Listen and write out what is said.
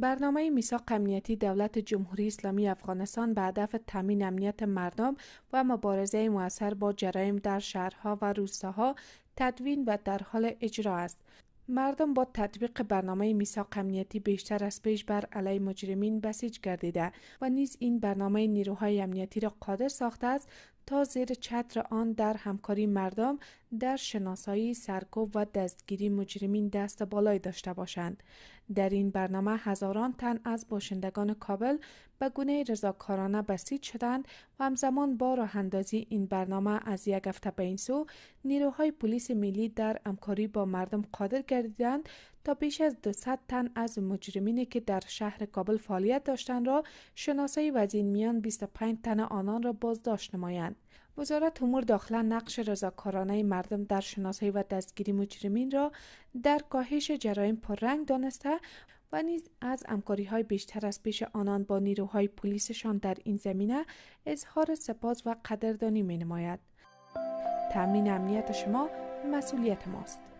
برنامه میثاق امنیتی دولت جمهوری اسلامی افغانستان به هدف تامین امنیت مردم و مبارزه مؤثر با جرایم در شهرها و روستاها تدوین و در حال اجرا است. مردم با تطبیق برنامه میثاق امنیتی بیشتر از پیش بر علیه مجرمین بسیج گردیده و نیز این برنامه نیروهای امنیتی را قادر ساخته است تا زیر چتر آن در همکاری مردم در شناسایی، سرکوب و دستگیری مجرمین دست بالایی داشته باشند. در این برنامه هزاران تن از باشندگان کابل به گونه رضاکارانه بسیج شدند و همزمان با راه اندازی این برنامه از یک هفته به این سو نیروهای پلیس ملی در همکاری با مردم قادر گردیدند تا بیش از 200 تن از مجرمینی که در شهر کابل فعالیت داشتند را شناسایی و از این میان 25 تن آنان را بازداشت نمایند. وزارت امور داخله نقش رضاکارانه مردم در شناسایی و دستگیری مجرمین را در کاهش جرایم پررنگ دانسته و نیز از همکاری‌های بیشتر از پیش آنان با نیروهای پلیسشان در این زمینه اظهار سپاس و قدردانی می‌نماید. تامین امنیت شما مسئولیت ماست.